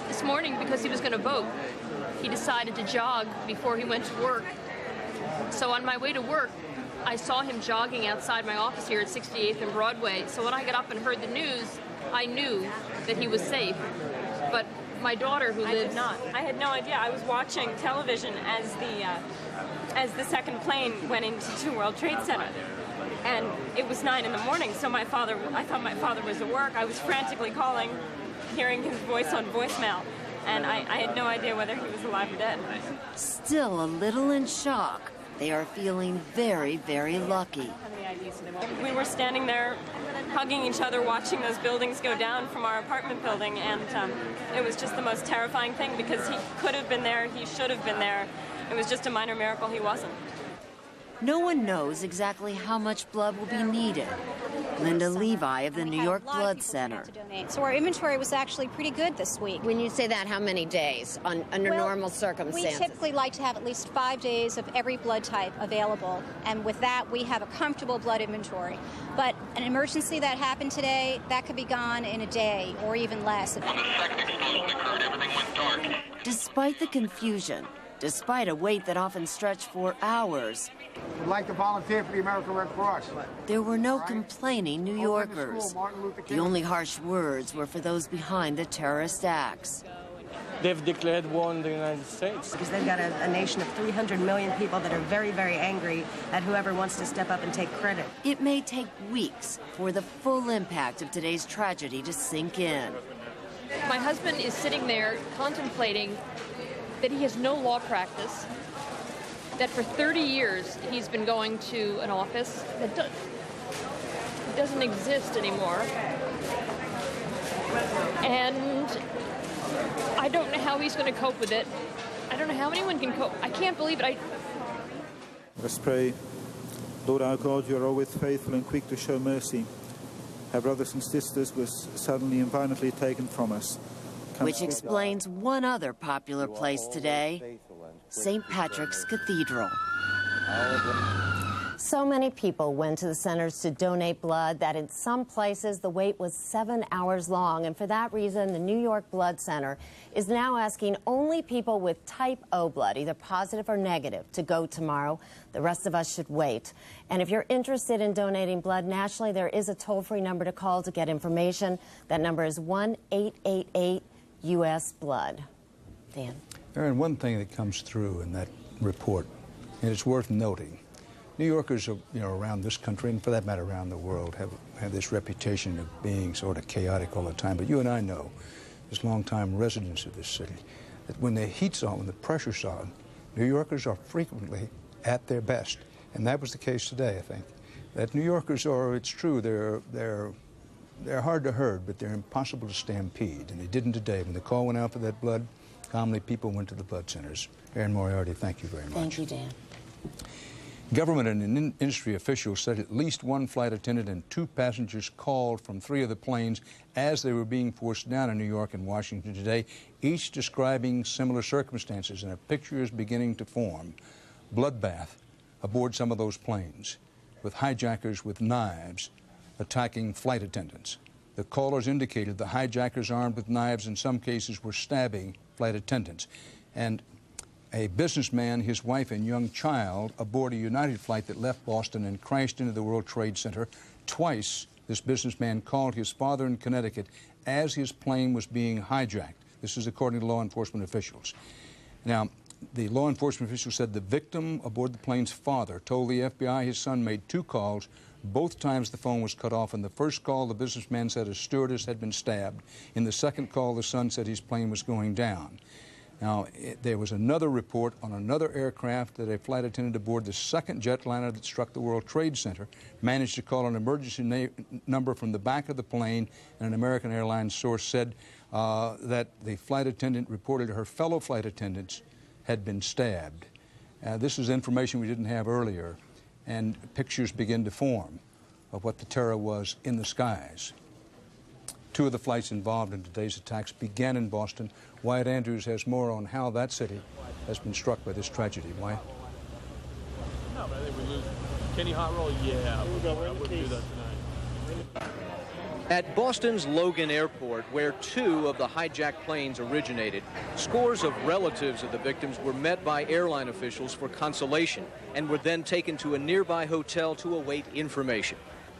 this morning, because he was going to vote, he decided to jog before he went to work. So on my way to work, I saw him jogging outside my office here at 68th and Broadway. So when I got up and heard the news, I knew that he was safe. But my daughter, who lives... I did not. I had no idea. I was watching television as the second plane went into World Trade Center. And it was 9 in the morning, so I thought my father was at work. I was frantically calling, hearing his voice on voicemail, and I had no idea whether he was alive or dead. Still a little in shock, they are feeling very, very lucky. We were standing there hugging each other, watching those buildings go down from our apartment building, and it was just the most terrifying thing because he could have been there, he should have been there. It was just a minor miracle he wasn't. No one knows exactly how much blood will be needed. Linda Levi of the New York Blood Center. So our inventory was actually pretty good this week. When you say that, how many days under normal circumstances? We typically like to have at least 5 days of every blood type available, and with that we have a comfortable blood inventory. But an emergency that happened today, that could be gone in a day or even less. When the second explosion occurred, everything went dark. Despite the confusion, despite a wait that often stretched for hours, would like to volunteer for the American Red Cross. there were no complaining New Yorkers. The only harsh words were for those behind the terrorist acts. They've declared war on the United States. Because they've got a nation of 300 million people that are very, very angry at whoever wants to step up and take credit. It may take weeks for the full impact of today's tragedy to sink in. My husband is sitting there contemplating that he has no law practice, that for 30 years he's been going to an office that doesn't exist anymore. And I don't know how he's going to cope with it. I don't know how anyone can cope. I can't believe it. Let's pray. Lord our God, you are always faithful and quick to show mercy. Our brothers and sisters were suddenly and violently taken from us. Which explains one other popular place today, St. Patrick's Cathedral. So many people went to the centers to donate blood that in some places the wait was 7 hours long. And for that reason, the New York Blood Center is now asking only people with type O blood, either positive or negative, to go tomorrow. The rest of us should wait. And if you're interested in donating blood nationally, there is a toll-free number to call to get information. That number is 1-888-US Blood. Dan. Aaron, one thing that comes through in that report, and it's worth noting, New Yorkers, around this country, and for that matter around the world, have this reputation of being sort of chaotic all the time. But you and I know, as longtime residents of this city, that when the heat's on, when the pressure's on, New Yorkers are frequently at their best. And that was the case today, I think. That New Yorkers are, it's true, they're hard to herd, but they're impossible to stampede. And they didn't today. When the call went out for that blood, calmly people went to the blood centers. Aaron Moriarty, thank you very much. Thank you, Dan. Government and industry officials said at least one flight attendant and 2 passengers called from 3 of the planes as they were being forced down in New York and Washington today, each describing similar circumstances, and a picture is beginning to form. Bloodbath aboard some of those planes, with hijackers with knives attacking flight attendants. The callers indicated the hijackers armed with knives in some cases were stabbing flight attendants. And a businessman, his wife, and young child aboard a United flight that left Boston and crashed into the World Trade Center. Twice, this businessman called his father in Connecticut as his plane was being hijacked. This is according to law enforcement officials. Now, The law enforcement official said the victim aboard the plane's father told the FBI his son made 2 calls. Both times the phone was cut off. In the first call, the businessman said a stewardess had been stabbed. In the second call, the son said his plane was going down. Now, there was another report on another aircraft that a flight attendant aboard the second jetliner that struck the World Trade Center managed to call an emergency number from the back of the plane, and an American Airlines source said that the flight attendant reported her fellow flight attendants had been stabbed. This is information we didn't have earlier, and pictures begin to form of what the terror was in the skies. 2 of the flights involved in today's attacks began in Boston. Wyatt Andrews has more on how that city has been struck by this tragedy. Wyatt? No, but I think we lose. Kenny Hot Roll, yeah. I wouldn't do that tonight. At Boston's Logan Airport, where 2 of the hijacked planes originated, scores of relatives of the victims were met by airline officials for consolation and were then taken to a nearby hotel to await information.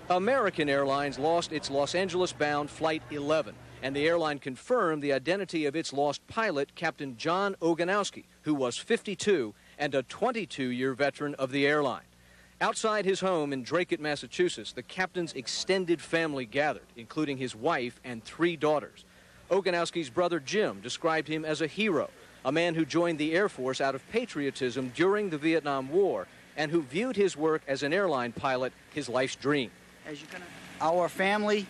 American Airlines lost its Los Angeles-bound Flight 11, and the airline confirmed the identity of its lost pilot, Captain John Oganowski, who was 52 and a 22-year veteran of the airline. Outside his home in Drake, Massachusetts, the captain's extended family gathered, including his wife and 3 daughters. Oganowski's brother Jim described him as a hero, a man who joined the Air Force out of patriotism during the Vietnam War and who viewed his work as an airline pilot his life's dream. Our family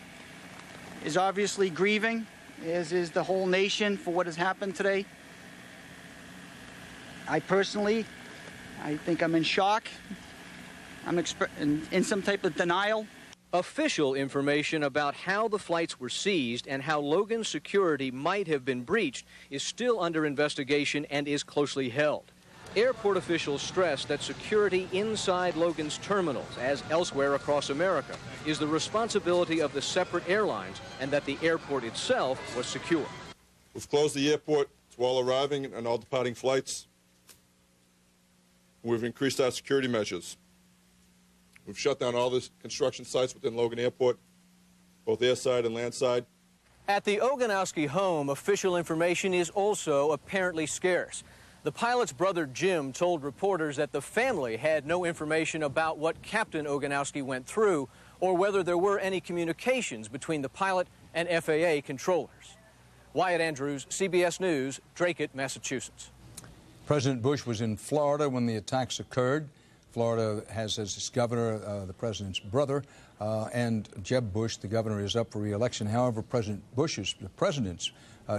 is obviously grieving, as is the whole nation, for what has happened today. I personally think I'm in shock. I'm in some type of denial. Official information about how the flights were seized and how Logan's security might have been breached is still under investigation and is closely held. Airport officials stress that security inside Logan's terminals, as elsewhere across America, is the responsibility of the separate airlines, and that the airport itself was secure. We've closed the airport to all arriving and all departing flights. We've increased our security measures. We've shut down all the construction sites within Logan Airport, both airside and landside. At the Oganowski home, official information is also apparently scarce. The pilot's brother Jim told reporters that the family had no information about what Captain Oganowski went through or whether there were any communications between the pilot and FAA controllers. Wyatt Andrews, CBS News, Drake, Massachusetts. President Bush was in Florida when the attacks occurred. Florida has as its governor the president's brother, and Jeb Bush, the governor, is up for re-election. However, the president's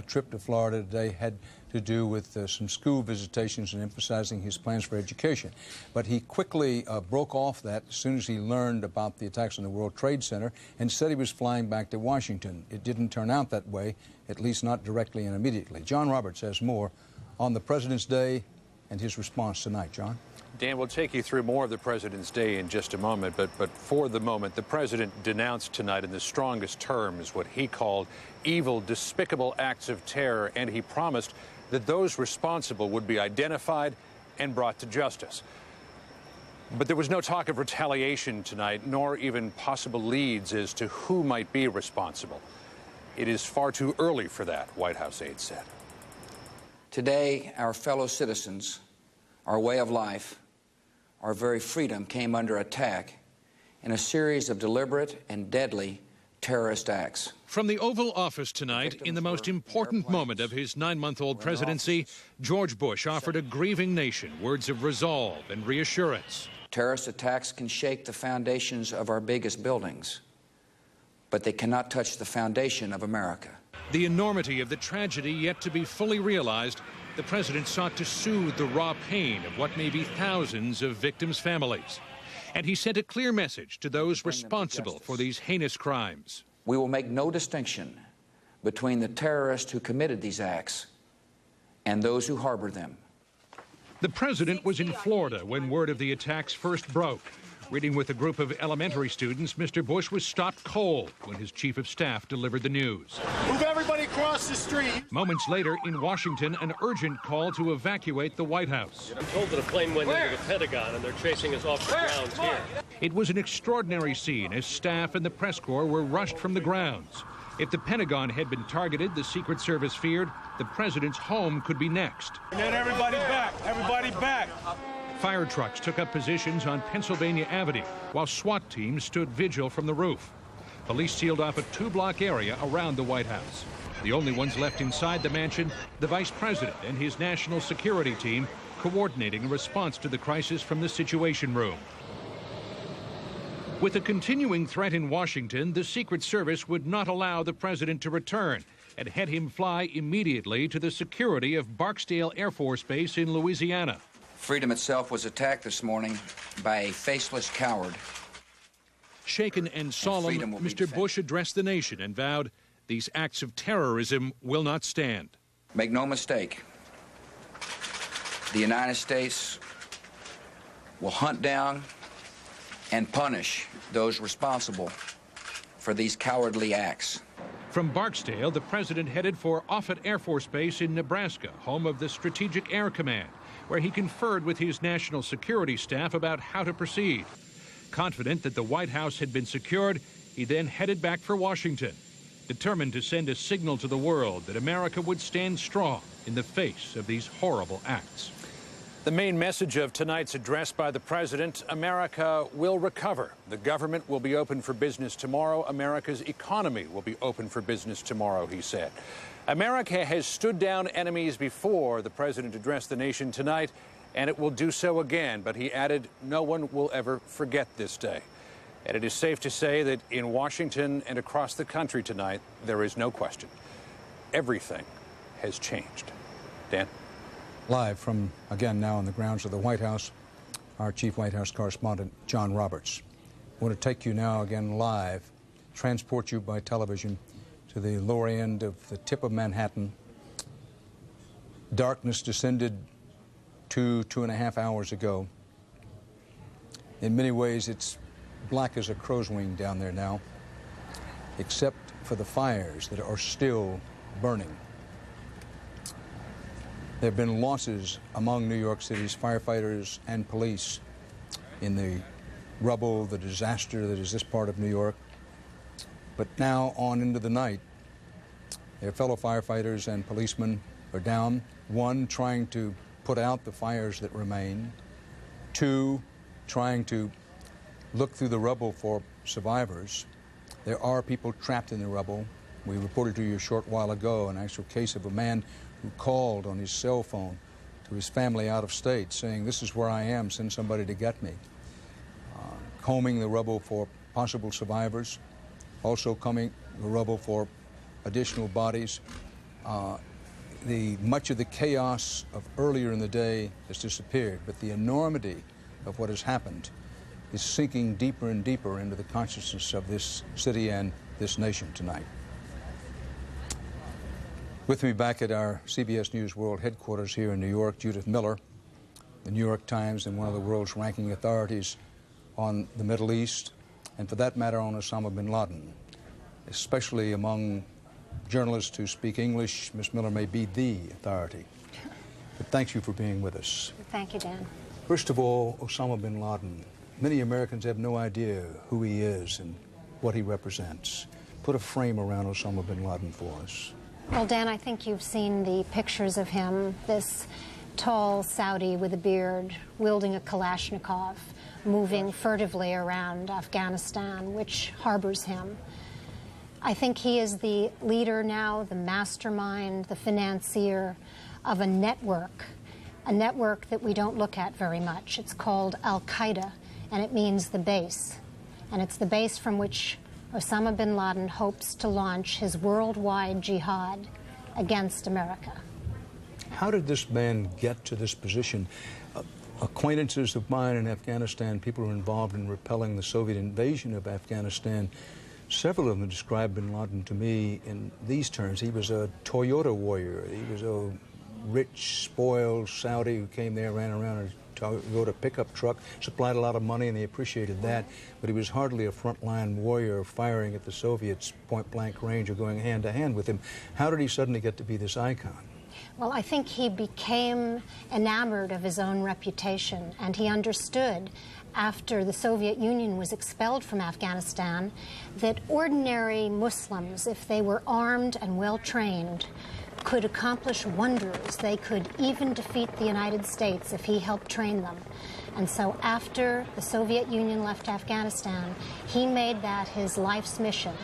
trip to Florida today had to do with some school visitations and emphasizing his plans for education. But he quickly broke off that as soon as he learned about the attacks on the World Trade Center and said he was flying back to Washington. It didn't turn out that way, at least not directly and immediately. John Roberts has more on the President's Day and his response tonight. John? Dan, we'll take you through more of the President's Day in just a moment, but for the moment, the President denounced tonight in the strongest terms what he called evil, despicable acts of terror, and he promised that those responsible would be identified and brought to justice. But there was no talk of retaliation tonight, nor even possible leads as to who might be responsible. It is far too early for that, White House aides said. Today, our fellow citizens, our way of life, our very freedom came under attack in a series of deliberate and deadly terrorist acts. From the Oval Office tonight, in the most important moment of his 9-month-old presidency, George Bush offered a grieving nation words of resolve and reassurance. Terrorist attacks can shake the foundations of our biggest buildings, but they cannot touch the foundation of America. The enormity of the tragedy yet to be fully realized, the president sought to soothe the raw pain of what may be thousands of victims' families. And he sent a clear message to those responsible for these heinous crimes. We will make no distinction between the terrorists who committed these acts and those who harbored them. The president was in Florida when word of the attacks first broke. Reading with a group of elementary students, Mr. Bush was stopped cold when his chief of staff delivered the news. Move everybody across the street. Moments later, in Washington, an urgent call to evacuate the White House. I'm told that a plane went into the Pentagon and they're chasing us off the grounds here. It was an extraordinary scene as staff and the press corps were rushed from the grounds. If the Pentagon had been targeted, the Secret Service feared the president's home could be next. Get everybody back. Everybody back. Fire trucks took up positions on Pennsylvania Avenue, while SWAT teams stood vigil from the roof. Police sealed off a 2-block area around the White House. The only ones left inside the mansion, the vice president and his national security team, coordinating a response to the crisis from the Situation Room. With a continuing threat in Washington, the Secret Service would not allow the president to return and had him fly immediately to the security of Barksdale Air Force Base in Louisiana. Freedom itself was attacked this morning by a faceless coward. Shaken and solemn, Mr. Bush addressed the nation and vowed these acts of terrorism will not stand. Make no mistake, the United States will hunt down and punish those responsible for these cowardly acts. From Barksdale, the president headed for Offutt Air Force Base in Nebraska, home of the Strategic Air Command, where he conferred with his national security staff about how to proceed. Confident that the White House had been secured, he then headed back for Washington, determined to send a signal to the world that America would stand strong in the face of these horrible acts. The main message of tonight's address by the president: America will recover. The government will be open for business tomorrow. America's economy will be open for business tomorrow, he said. America has stood down enemies before, the president addressed the nation tonight, and it will do so again. But he added, no one will ever forget this day. And it is safe to say that in Washington and across the country tonight, there is no question. Everything has changed. Dan? Live from, again, now on the grounds of the White House, our chief White House correspondent, John Roberts. I want to take you now again live, transport you by television to the lower end of the tip of Manhattan. Darkness descended 2.5 hours ago. In many ways, it's black as a crow's wing down there now, except for the fires that are still burning. There have been losses among New York City's firefighters and police in the rubble, the disaster that is this part of New York. But now on into the night, their fellow firefighters and policemen are down. One, trying to put out the fires that remain. Two, trying to look through the rubble for survivors. There are people trapped in the rubble. We reported to you a short while ago an actual case of a man who called on his cell phone to his family out of state saying, this is where I am, send somebody to get me. Combing the rubble for possible survivors, also combing the rubble for additional bodies. Much of the chaos of earlier in the day has disappeared, but the enormity of what has happened is sinking deeper and deeper into the consciousness of this city and this nation tonight. With me back at our CBS News World headquarters here in New York, Judith Miller, the New York Times and one of the world's ranking authorities on the Middle East, and for that matter on Osama bin Laden. Especially among journalists who speak English, Ms. Miller may be the authority. But thank you for being with us. Thank you, Dan. First of all, Osama bin Laden. Many Americans have no idea who he is and what he represents. Put a frame around Osama bin Laden for us. Well, Dan, I think you've seen the pictures of him, this tall Saudi with a beard, wielding a Kalashnikov, moving furtively around Afghanistan, which harbors him. I think he is the leader now, the mastermind, the financier of a network that we don't look at very much. It's called Al-Qaeda, and it means the base. And it's the base from which Osama bin Laden hopes to launch his worldwide jihad against America. How did this man get to this position? Acquaintances of mine in Afghanistan, people who are involved in repelling the Soviet invasion of Afghanistan, several of them described bin Laden to me in these terms. He was a Toyota warrior. He was a rich, spoiled Saudi who came there, ran around a Toyota pickup truck, supplied a lot of money, and they appreciated that. But he was hardly a frontline warrior firing at the Soviets point-blank range or going hand-to-hand with him. How did he suddenly get to be this icon? Well, I think he became enamored of his own reputation, and he understood after the Soviet Union was expelled from Afghanistan that ordinary Muslims, if they were armed and well-trained, could accomplish wonders. They could even defeat the United States if he helped train them. And so after the Soviet Union left Afghanistan, he made that his life's mission,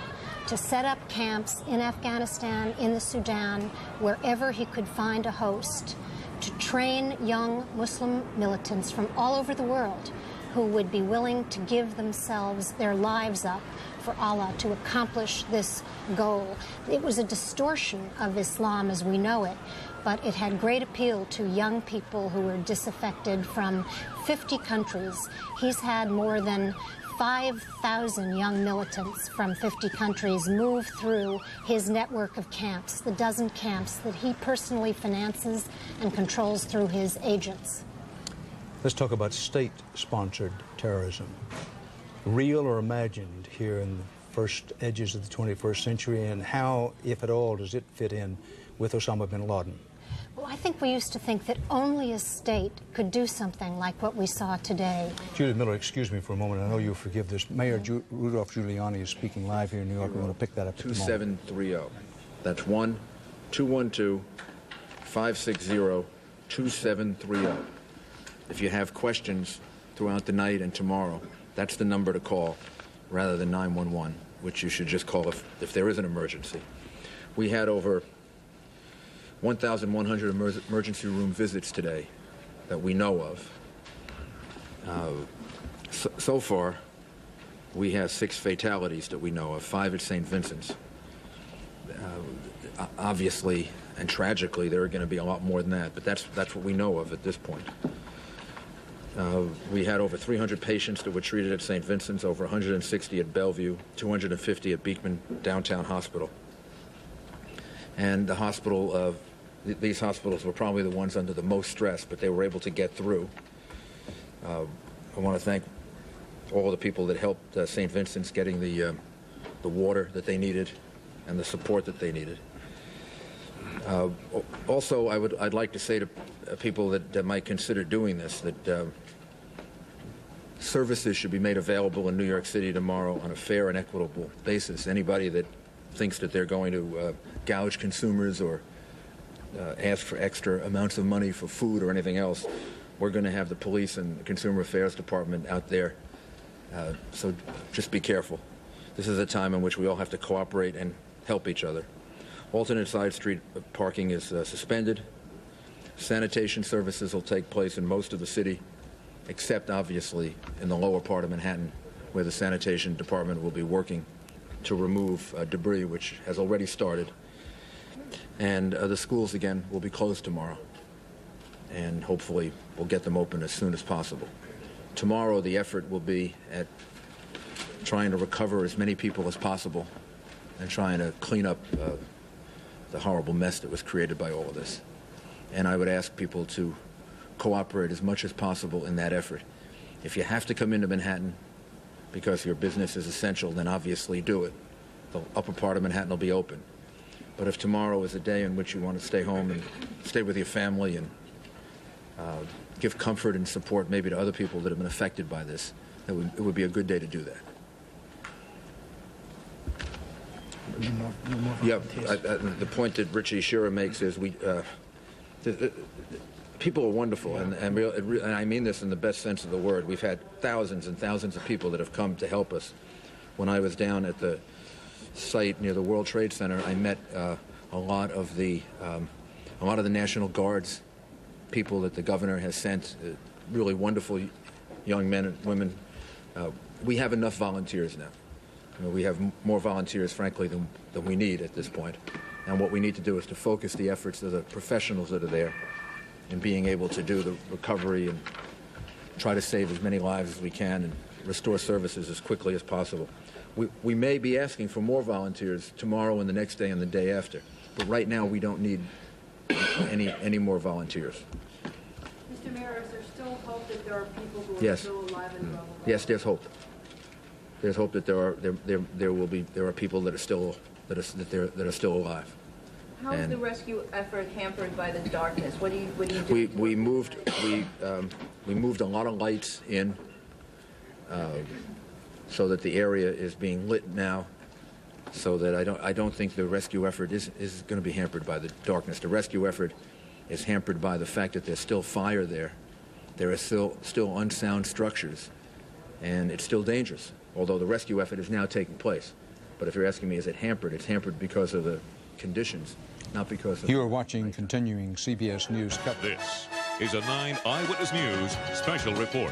to set up camps in Afghanistan, in the Sudan, wherever he could find a host, to train young Muslim militants from all over the world who would be willing to give themselves, their lives up for Allah to accomplish this goal. It was a distortion of Islam as we know it, but it had great appeal to young people who were disaffected from 50 countries. He's had more than 5,000 young militants from 50 countries move through his network of camps, the dozen camps that he personally finances and controls through his agents. Let's talk about state-sponsored terrorism. Real or imagined here in the first edges of the 21st century, and how, if at all, does it fit in with Osama bin Laden? Well, I think we used to think that only a state could do something like what we saw today. Judith Miller, excuse me for a moment. I know you'll forgive this. Mayor Rudolph Giuliani is speaking live here in New York. We want to pick that up at the moment. 2730. That's 1-212-560-2730. If you have questions throughout the night and tomorrow, that's the number to call rather than 911, which you should just call if there is an emergency. We had over 1,100 emergency room visits today that we know of. So far, we have 6 fatalities that we know of, 5 at St. Vincent's. Obviously and tragically, there are going to be a lot more than that, but that's what we know of at this point. We had over 300 patients that were treated at St. Vincent's, over 160 at Bellevue, 250 at Beekman Downtown Hospital. And the hospital, these hospitals were probably the ones under the most stress, but they were able to get through. I want to thank all the people that helped St. Vincent's getting the water that they needed and the support that they needed. Also, I'd like to say to people that might consider doing this that services should be made available in New York City tomorrow on a fair and equitable basis. Anybody that thinks that they're going to gouge consumers or ask for extra amounts of money for food or anything else, we're going to have the police and the Consumer Affairs Department out there. So just be careful. This is a time in which we all have to cooperate and help each other. Alternate side street parking is suspended. Sanitation services will take place in most of the city, except obviously in the lower part of Manhattan, where the sanitation department will be working to remove debris, which has already started. And the schools, again, will be closed tomorrow. And hopefully we'll get them open as soon as possible. Tomorrow the effort will be at trying to recover as many people as possible and trying to clean up the horrible mess that was created by all of this. And I would ask people to cooperate as much as possible in that effort. If you have to come into Manhattan because your business is essential, then obviously do it. The upper part of Manhattan will be open. But if tomorrow is a day in which you want to stay home and stay with your family and give comfort and support maybe to other people that have been affected by this, it would be a good day to do that. Yeah, the point that Richie Shearer makes is people are wonderful, and I mean this in the best sense of the word. We've had thousands and thousands of people that have come to help us. When I was down at the site near the World Trade Center, I met a lot of the National Guard's people that the governor has sent, really wonderful young men and women. We have enough volunteers now. We have more volunteers, frankly, than we need at this point. And what we need to do is to focus the efforts of the professionals that are there in being able to do the recovery and try to save as many lives as we can and restore services as quickly as possible. We may be asking for more volunteers tomorrow and the next day and the day after, but right now we don't need any more volunteers. Mr. Mayor, is there still hope that there are people who are Yes. still alive and well? Yes, there's hope. There's hope that there are people that are still alive. How is the rescue effort hampered by the darkness? What do you do? We moved a lot of lights in so that the area is being lit now, so that I don't think the rescue effort is going to be hampered by the darkness. The rescue effort is hampered by the fact that there's still fire there. There are still unsound structures, and it's still dangerous, although the rescue effort is now taking place. But if you're asking me, is it hampered? It's hampered because of the conditions, not because of... You are watching continuing CBS News coverage. This is a 9 Eyewitness News special report.